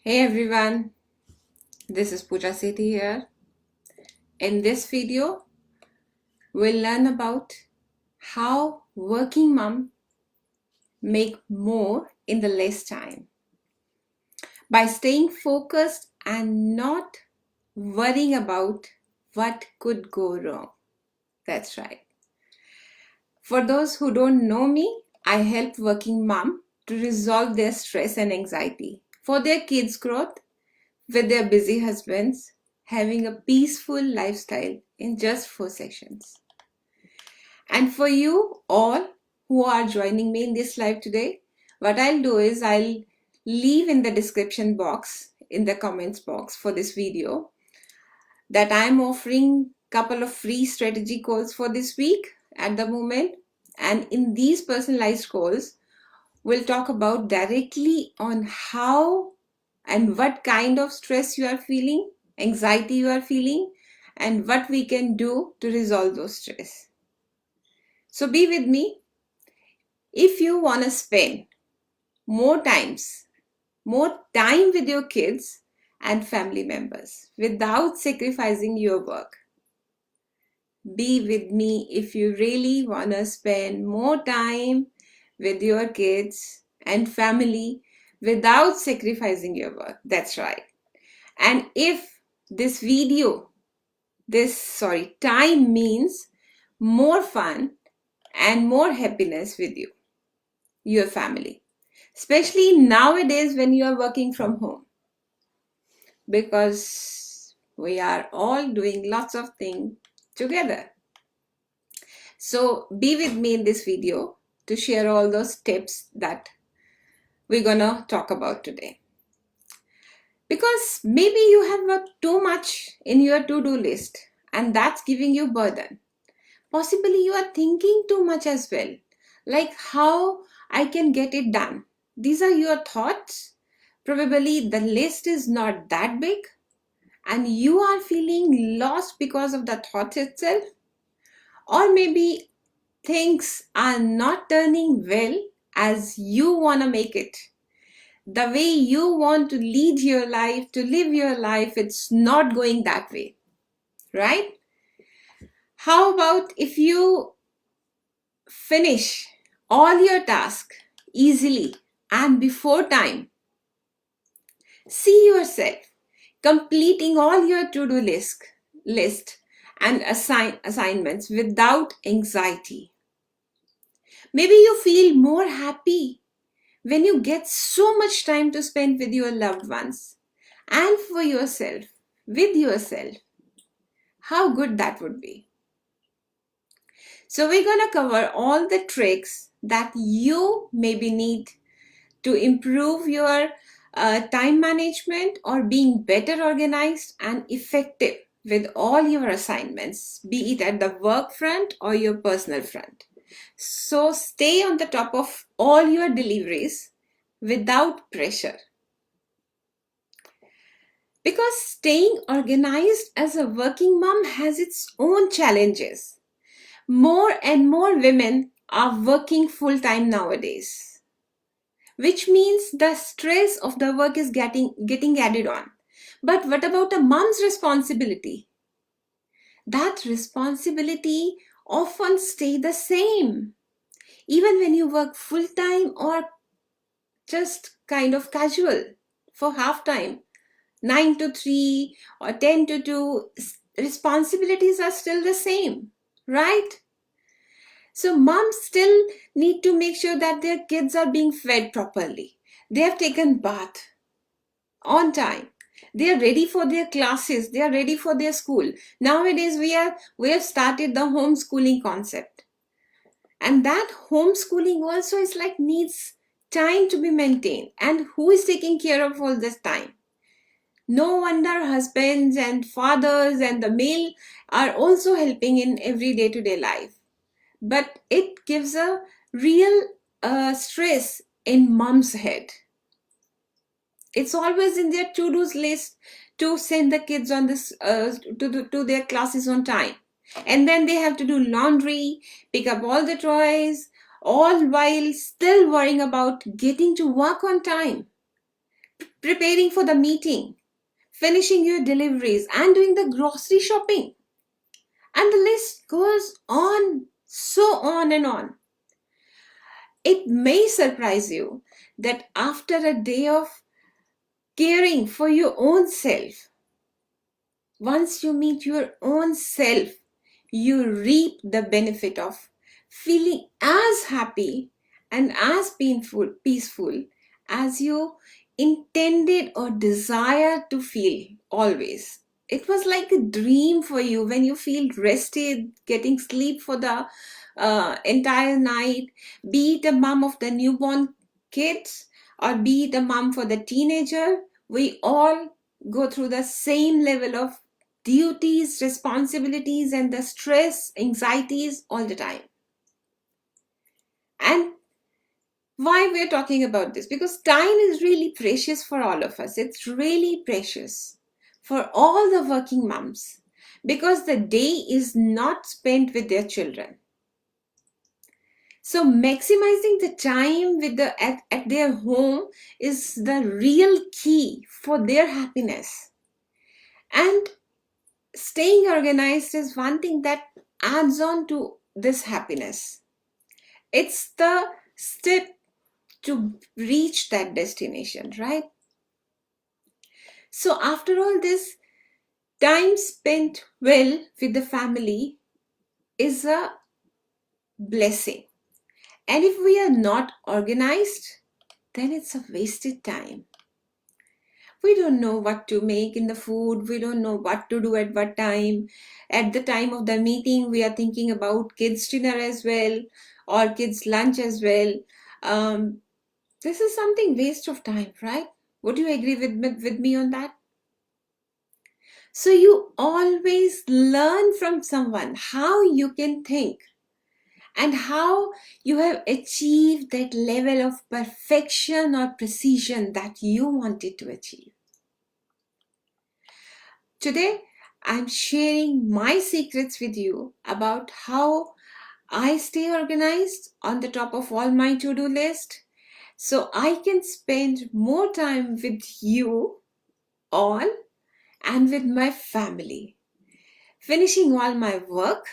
Hey everyone, this is Pooja Sethi here. In this video, we'll learn about how working mom make more in the less time by staying focused and not worrying about what could go wrong. That's right. For those who don't know me, I help working mom to resolve their stress and anxiety for their kids' growth with their busy husbands, having a peaceful lifestyle in just 4 sessions. And for you all who are joining me in this live today, what I'll do is I'll leave in the description box, in the comments box for this video, that I'm offering couple of free strategy calls for this week at the moment. And in these personalized calls, we'll talk about directly on how and what kind of stress you are feeling, anxiety you are feeling, and what we can do to resolve those stress. So be with me. If you want to spend more more time with your kids and family members without sacrificing your work, be with me if you really want to spend more time with your kids and family without sacrificing your work. That's right. And if this time means more fun and more happiness with you, your family, especially nowadays when you are working from home, because we are all doing lots of things together. So be with me in this video to share all those tips that we're gonna talk about today. Because maybe you have got too much in your to-do list and that's giving you burden. Possibly you are thinking too much as well, like how I can get it done. These are your thoughts. Probably the list is not that big and you are feeling lost because of the thoughts itself. Or maybe things are not turning well as you want to make it. The way you want to lead your life, to live your life, it's not going that way, right? How about if you finish all your tasks easily and before time? See yourself completing all your to-do list and assignments without anxiety. Maybe you feel more happy when you get so much time to spend with your loved ones and for yourself, with yourself. How good that would be. So we're going to cover all the tricks that you maybe need to improve your time management or being better organized and effective with all your assignments, be it at the work front or your personal front. So stay on the top of all your deliveries without pressure. Because staying organized as a working mom has its own challenges. More and more women are working full-time nowadays, which means the stress of the work is getting added on. But what about a mom's responsibility? That responsibility often stay the same, even when you work full-time or just kind of casual for half time, 9 to 3 or 10 to 2, responsibilities are still the same, right? So moms still need to make sure that their kids are being fed properly. They have taken bath on time. They are ready for their classes. They are ready for their school. Nowadays we have started the homeschooling concept. And that homeschooling also is like needs time to be maintained. And who is taking care of all this time? No wonder husbands and fathers and the male are also helping in every day-to-day life. But it gives a real stress in mom's head. It's always in their to-do list to send the kids on this to their classes on time, and then they have to do laundry, pick up all the toys, all while still worrying about getting to work on time. preparing for the meeting, finishing your deliveries, and doing the grocery shopping. And the list goes on, so on and on. It may surprise you that after a day of caring for your own self, once you meet your own self, you reap the benefit of feeling as happy and as peaceful as you intended or desire to feel always. It was like a dream for you when you feel rested, getting sleep for the entire night, be it a mom of the newborn kids or be it a mom for the teenager. We all go through the same level of duties, responsibilities, and the stress, anxieties all the time. And why we're talking about this? Because time is really precious for all of us. It's really precious for all the working moms because the day is not spent with their children. So maximizing the time with at their home is the real key for their happiness. And staying organized is one thing that adds on to this happiness. It's the step to reach that destination, right? So after all this, time spent well with the family is a blessing. And if we are not organized, then it's a wasted time. We don't know what to make in the food. We don't know what to do at what time. At the time of the meeting, we are thinking about kids' dinner as well or kids' lunch as well. This is something waste of time, right? Would you agree with me on that? So you always learn from someone how you can think and how you have achieved that level of perfection or precision that you wanted to achieve. Today, I'm sharing my secrets with you about how I stay organized on the top of all my to-do list so I can spend more time with you all and with my family, finishing all my work,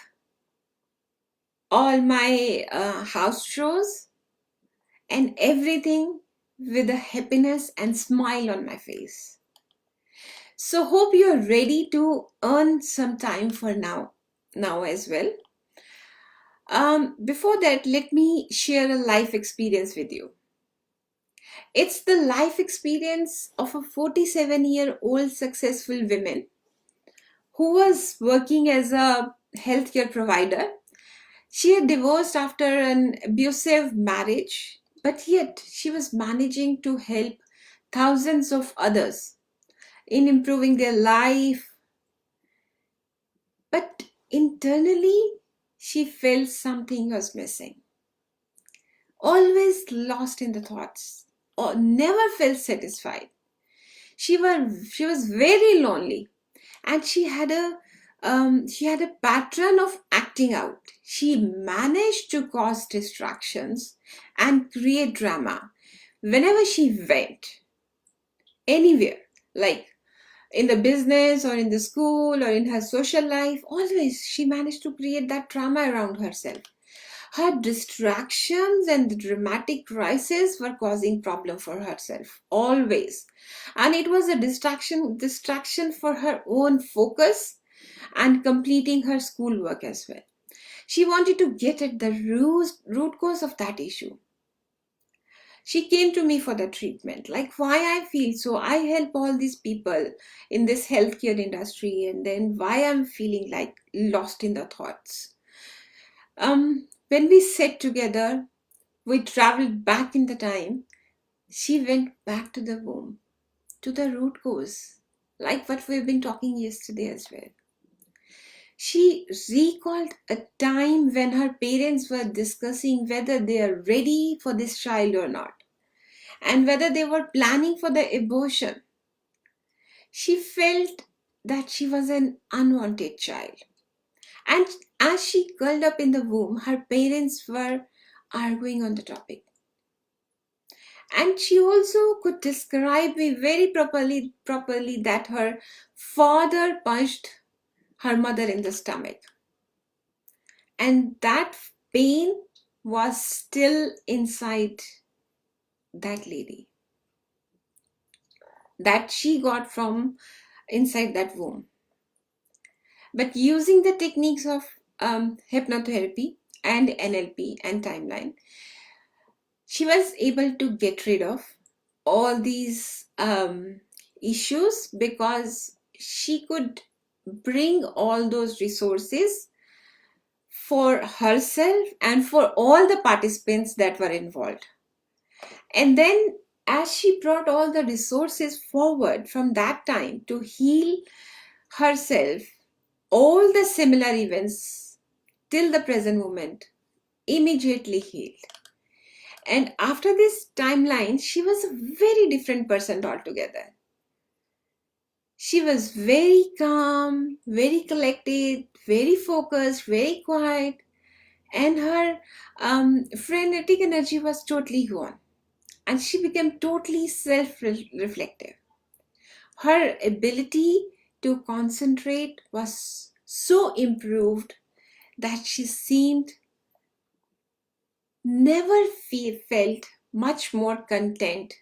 all my house chores, and everything with a happiness and smile on my face. So hope you're ready to earn some time for now as well. Before that, let me share a life experience with you. It's the life experience of a 47-year-old successful woman who was working as a healthcare provider. She had divorced after an abusive marriage, but yet she was managing to help thousands of others in improving their life. But internally, she felt something was missing. Always lost in the thoughts, or never felt satisfied. She was very lonely, and she had a pattern of acting out. She managed to cause distractions and create drama whenever she went anywhere, like in the business or in the school or in her social life. Always she managed to create that drama around herself. Her distractions and the dramatic crises were causing problem for herself always, and it was a distraction for her own focus and completing her schoolwork as well. She wanted to get at the root cause of that issue. She came to me for the treatment, like why I feel so. I help all these people in this healthcare industry, and then why I'm feeling like lost in the thoughts. When we sat together, we traveled back in the time. She went back to the womb, to the root cause, like what we've been talking yesterday as well. She recalled a time when her parents were discussing whether they are ready for this child or not and whether they were planning for the abortion. She felt that she was an unwanted child. And as she curled up in the womb, her parents were arguing on the topic. And she also could describe me very properly that her father punched her mother in the stomach. And that pain was still inside that lady, that she got from inside that womb. But using the techniques of hypnotherapy and NLP and timeline, she was able to get rid of all these issues, because she could bring all those resources for herself and for all the participants that were involved. And then, as she brought all the resources forward from that time to heal herself, all the similar events till the present moment immediately healed. And after this timeline, she was a very different person altogether. She was very calm, very collected, very focused, very quiet, and her frenetic energy was totally gone. And she became totally self reflective. Her ability to concentrate was so improved that she seemed never felt much more content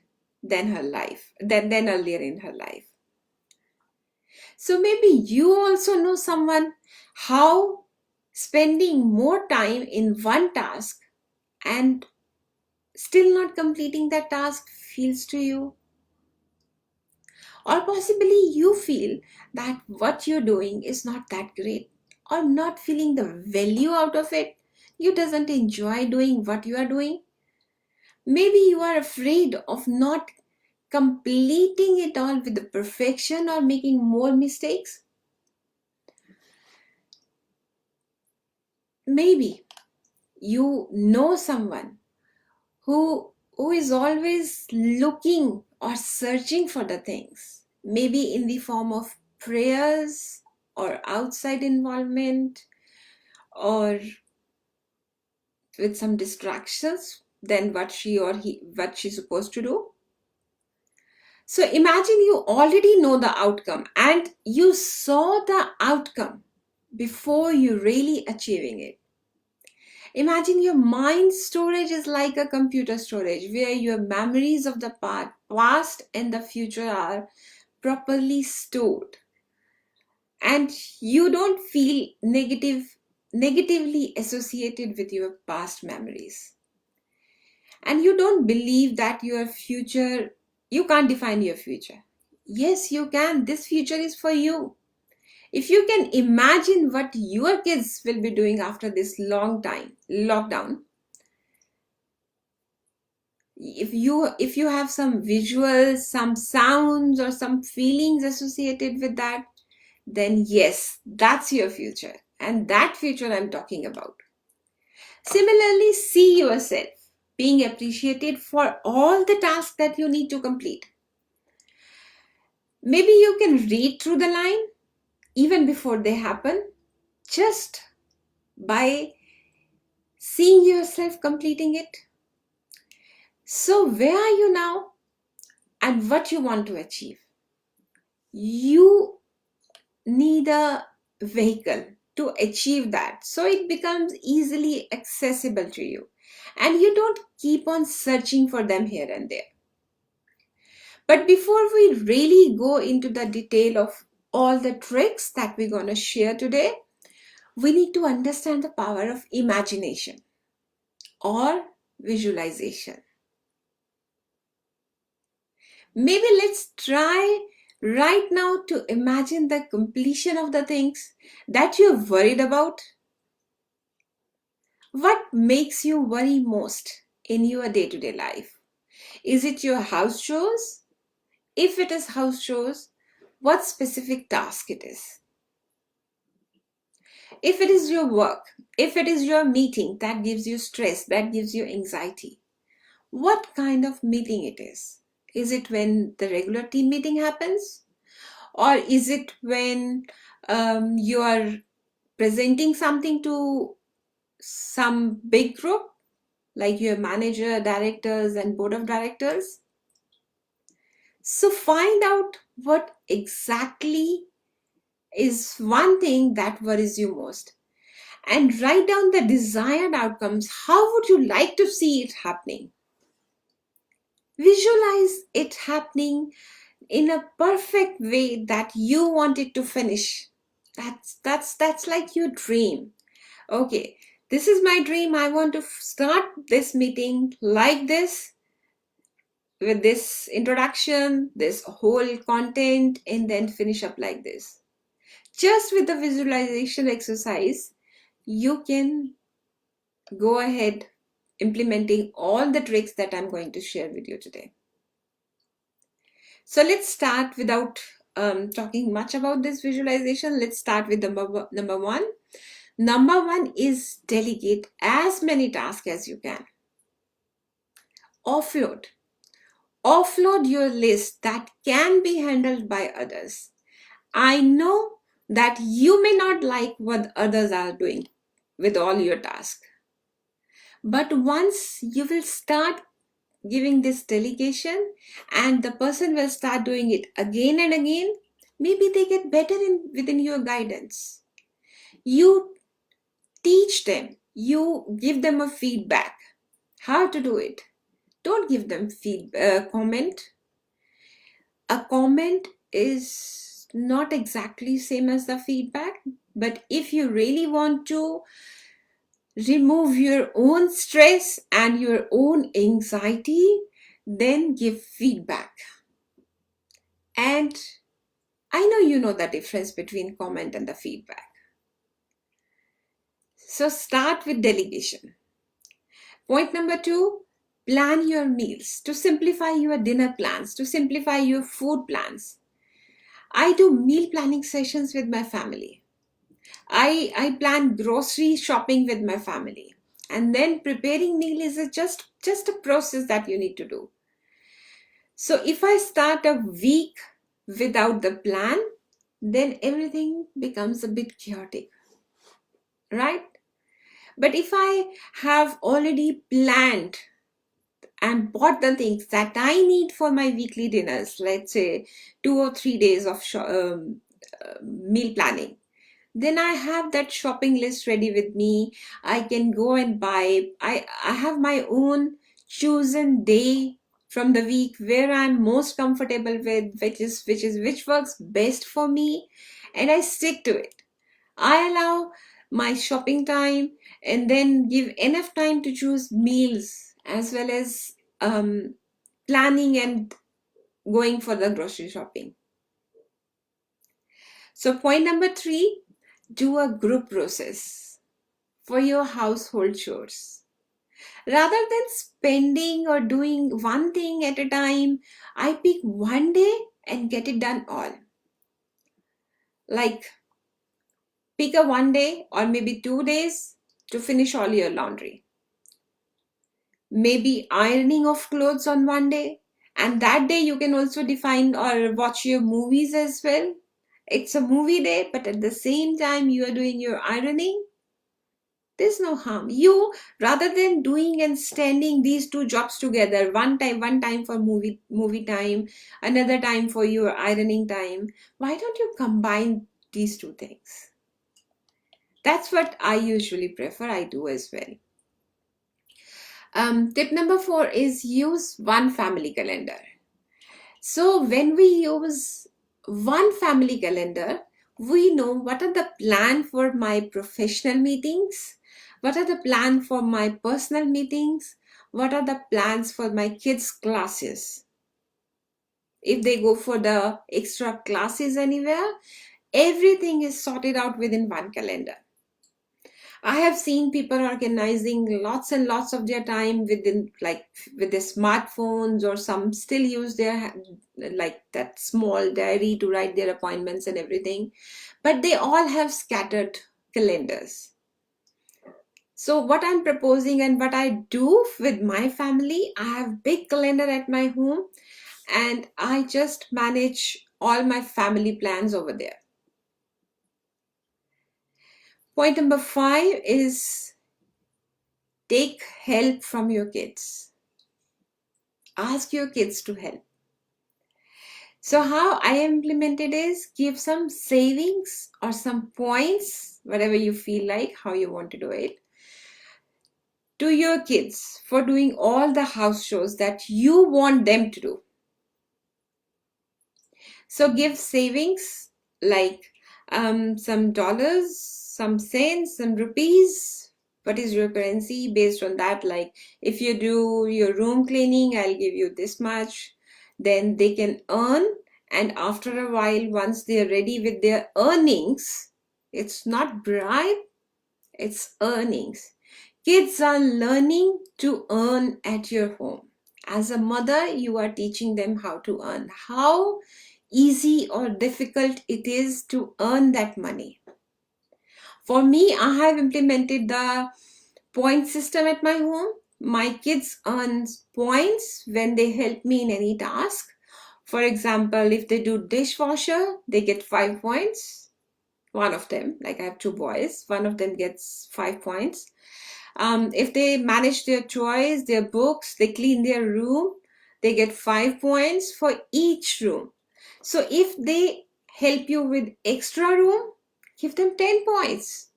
than her life than earlier in her life. So maybe you also know someone how spending more time in one task and still not completing that task feels to you. Or possibly you feel that what you're doing is not that great, or not feeling the value out of it. You doesn't enjoy doing what you are doing. Maybe you are afraid of not completing it all with the perfection or making more mistakes. Maybe you know someone who is always looking or searching for the things, maybe in the form of prayers or outside involvement, or with some distractions than what she's supposed to do. So imagine you already know the outcome and you saw the outcome before you really achieving it. Imagine your mind storage is like a computer storage where your memories of the past and the future are properly stored, and you don't feel negatively associated with your past memories. And you don't believe that your future, you can't define your future. Yes, you can. This future is for you. If you can imagine what your kids will be doing after this long time lockdown, if you have some visuals, some sounds, or some feelings associated with that, then yes, that's your future, and that future I'm talking about. Similarly, see yourself being appreciated for all the tasks that you need to complete. Maybe you can read through the line even before they happen, just by seeing yourself completing it. So, where are you now and what you want to achieve? You need a vehicle to achieve that, so it becomes easily accessible to you and you don't keep on searching for them here and there. But before we really go into the detail of all the tricks that we're going to share today, we need to understand the power of imagination or visualization. Maybe let's try right now to imagine the completion of the things that you're worried about. What makes you worry most in your day-to-day life? Is it your house chores? If it is house chores, what specific task it is? If it is your work, if it is your meeting that gives you stress, that gives you anxiety, what kind of meeting it is? Is it when the regular team meeting happens? Or is it when you are presenting something to some big group? like your manager, directors, and board of directors. So find out what exactly is one thing that worries you most and write down the desired outcomes. How would you like to see it happening? Visualize it happening in a perfect way that you want it to finish. That's like your dream. Okay, this is my dream. I want to start this meeting like this, with this introduction, this whole content, and then finish up like this. Just with the visualization exercise, you can go ahead implementing all the tricks that I'm going to share with you today. So let's start without talking much about this visualization. Let's start with number one. Number one is delegate as many tasks as you can. Offload. Offload your list that can be handled by others. I know that you may not like what others are doing with all your tasks. But once you will start giving this delegation and the person will start doing it again and again, maybe they get better within your guidance. You teach them, you give them a feedback how to do it. Don't give them comment. A comment is not exactly same as the feedback, but if you really want to remove your own stress and your own anxiety, then give feedback. And I know you know the difference between comment and the feedback. So start with delegation. Point number two, plan your meals. To simplify your dinner plans, to simplify your food plans. I do meal planning sessions with my family. I plan grocery shopping with my family. And then preparing meal is just a process that you need to do. So if I start a week without the plan, then everything becomes a bit chaotic, right? But if I have already planned and bought the things that I need for my weekly dinners, let's say 2 or 3 days of meal planning, then I have that shopping list ready with me. I can go and buy. I have my own chosen day from the week where I'm most comfortable with, which works best for me, and I stick to it. I allow my shopping time and then give enough time to choose meals as well as planning and going for the grocery shopping. So point number three, do a group process for your household chores. Rather than spending or doing one thing at a time, I pick one day and get it done all. Like pick a one day or maybe 2 days to finish all your laundry. Maybe ironing of clothes on one day, and that day you can also define or watch your movies as well. It's a movie day, but at the same time you are doing your ironing. There's no harm. You, rather than doing and standing these two jobs together, one time for movie time, another time for your ironing time, why don't you combine these two things? That's what I usually prefer. I do as well. Tip number four is use one family calendar. So when we use one family calendar, we know what are the plan for my professional meetings, what are the plan for my personal meetings, what are the plans for my kids' classes. If they go for the extra classes anywhere, everything is sorted out within one calendar. I have seen people organizing lots and lots of their time within, like with their smartphones, or some still use their like that small diary to write their appointments and everything, but they all have scattered calendars. So what I'm proposing and what I do with my family, I have big calendar at my home and I just manage all my family plans over there. Point number five is Take help from your kids. Ask your kids to help. So how I implemented is give some savings or some points, whatever you feel like, how you want to do it, to your kids for doing all the house chores that you want them to do. So give savings like some dollars, some cents, some rupees. What is your currency? Based on that, like if you do your room cleaning, I'll give you this much. Then they can earn, and after a while, once they're ready with their earnings, it's not bribe, it's earnings. Kids are learning to earn at your home. As a mother, you are teaching them how to earn. How easy or difficult it is to earn that money. For me, I have implemented the point system at my home. My kids earn points when they help me in any task. For example, if they do dishwasher, they get 5 points. One of them, like I have two boys, one of them gets 5 points. If they manage their toys, their books, they clean their room, they get 5 points for each room. So if they help you with extra room, give them 10 points.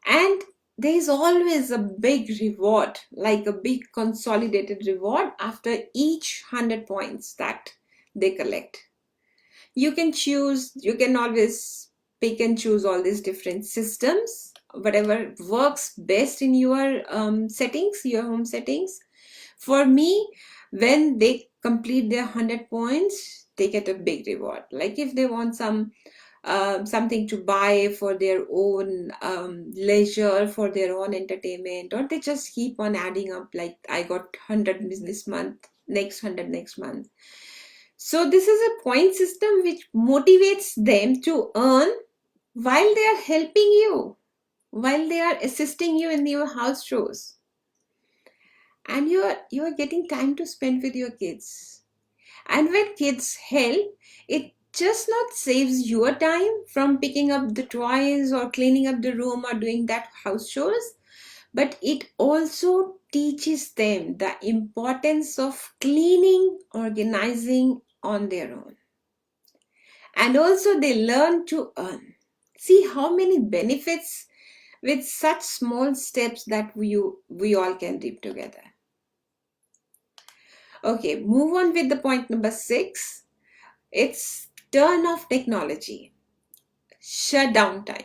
And there is always a big reward, like a big consolidated reward after each 100 points that they collect. You can choose, you can always pick and choose all these different systems, whatever works best in your settings, your home settings. For me, when they complete their 100 points, they get a big reward. Like if they want something to buy for their own leisure, for their own entertainment, or they just keep on adding up, like I got 100 this month, next 100 next month. So this is a point system which motivates them to earn while they are helping you, while they are assisting you in your house chores. And you're getting time to spend with your kids. And when kids help, it just not saves your time from picking up the toys or cleaning up the room or doing that house chores, but it also teaches them the importance of cleaning, organizing on their own. And also they learn to earn. See how many benefits with such small steps that we all can reap together. Okay, move on with the point number 6. It's turn off technology. Shut down time.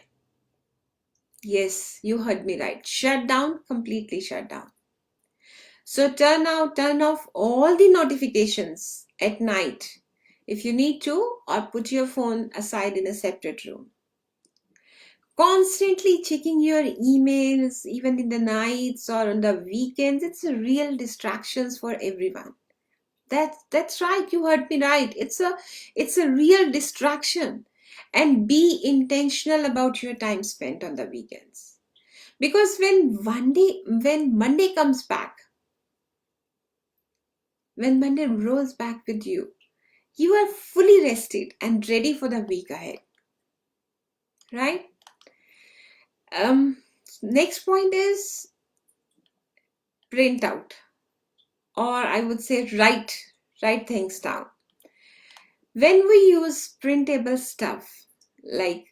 Yes, you heard me right. Shut down, completely shut down. So turn off all the notifications at night if you need to, or put your phone aside in a separate room. Constantly checking your emails, even in the nights or on the weekends, it's a real distractions for everyone. That's right, you heard me right. It's a real distraction. And be intentional about your time spent on the weekends. Because when Monday comes back, when Monday rolls back with you, you are fully rested and ready for the week ahead. Right? Next point is print out, or I would say write things down. When we use printable stuff like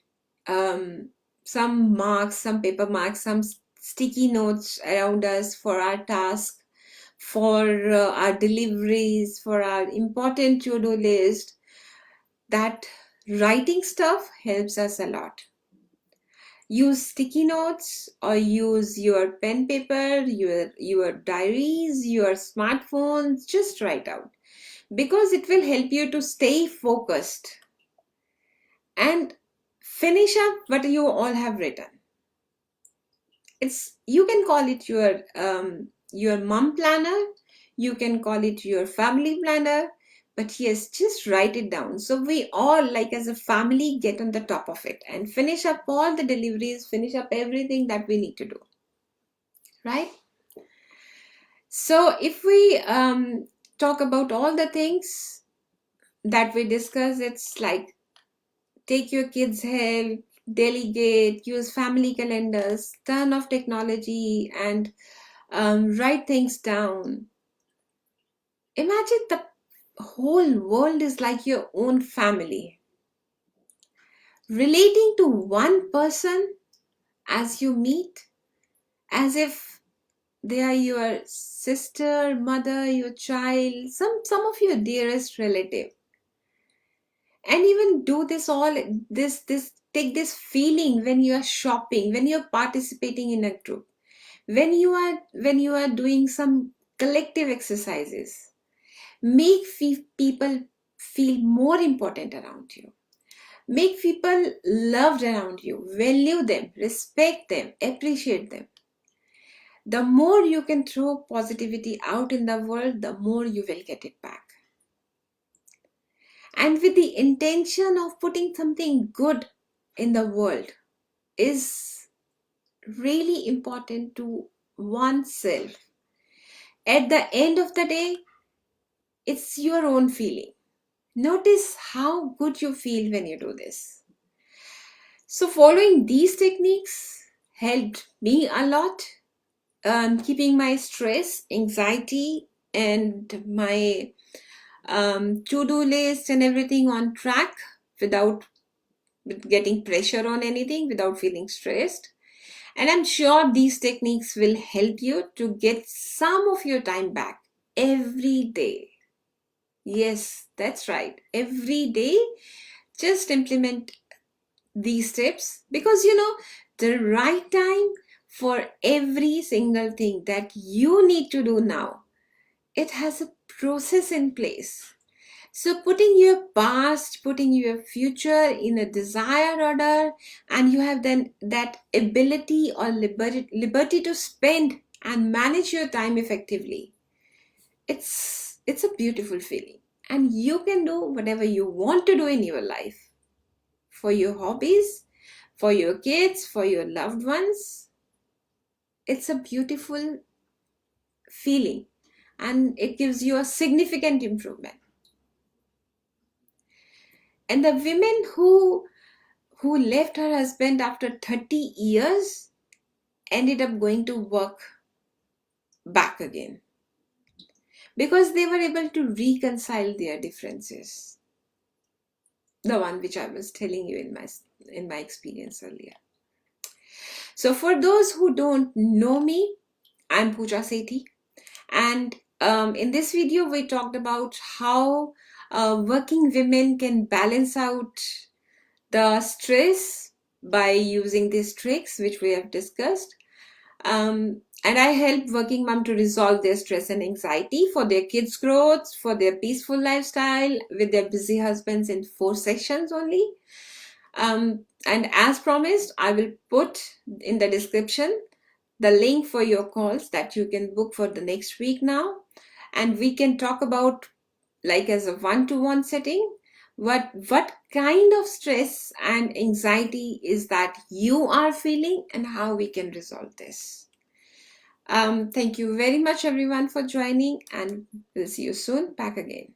some marks, some paper marks, some sticky notes around us for our task, for our deliveries, for our important to-do list, that writing stuff helps us a lot. Use sticky notes or use your pen paper, your diaries, your smartphones. Just write out, because it will help you to stay focused and finish up what you all have written. It's, you can call it your mom planner, you can call it your family planner, but yes, just write it down so we all, like as a family, get on the top of it and finish up all the deliveries, finish up everything that we need to do, right? So if we talk about all the things that we discuss, it's like take your kids help, delegate, use family calendars, turn off technology, and write things down. Imagine the whole world is like your own family. Relating to one person as you meet, as if they are your sister, mother, your child, some of your dearest relative. And even do this all this take this feeling when you are shopping, when you're participating in a group, when you are doing some collective exercises. Make people feel more important around you. Make people loved around you. Value them, respect them, appreciate them. The more you can throw positivity out in the world, the more you will get it back. And with the intention of putting something good in the world is really important to oneself. At the end of the day, it's your own feeling. Notice how good you feel when you do this. So, following these techniques helped me a lot, keeping my stress, anxiety, and my to-do list and everything on track without getting pressure on anything, without feeling stressed. And I'm sure these techniques will help you to get some of your time back every day. Yes, that's right. Every day, just implement these tips, because the right time for every single thing that you need to do now, it has a process in place. So putting your past, putting your future in a desired order, and you have then that ability or liberty to spend and manage your time effectively. It's a beautiful feeling, and you can do whatever you want to do in your life, for your hobbies, for your kids, for your loved ones. It's a beautiful feeling, and it gives you a significant improvement. And the women who left her husband after 30 years ended up going to work back again, because they were able to reconcile their differences, the one which I was telling you in my experience earlier. So for those who don't know me, I'm Pooja Sethi, and in this video we talked about how working women can balance out the stress by using these tricks which we have discussed. And I help working mom to resolve their stress and anxiety for their kids' growth, for their peaceful lifestyle with their busy husbands, in 4 sessions only. And as promised, I will put in the description the link for your calls that you can book for the next week now. And we can talk about, like as a one-to-one setting, what kind of stress and anxiety is that you are feeling and how we can resolve this. Thank you very much everyone for joining, and we'll see you soon back again.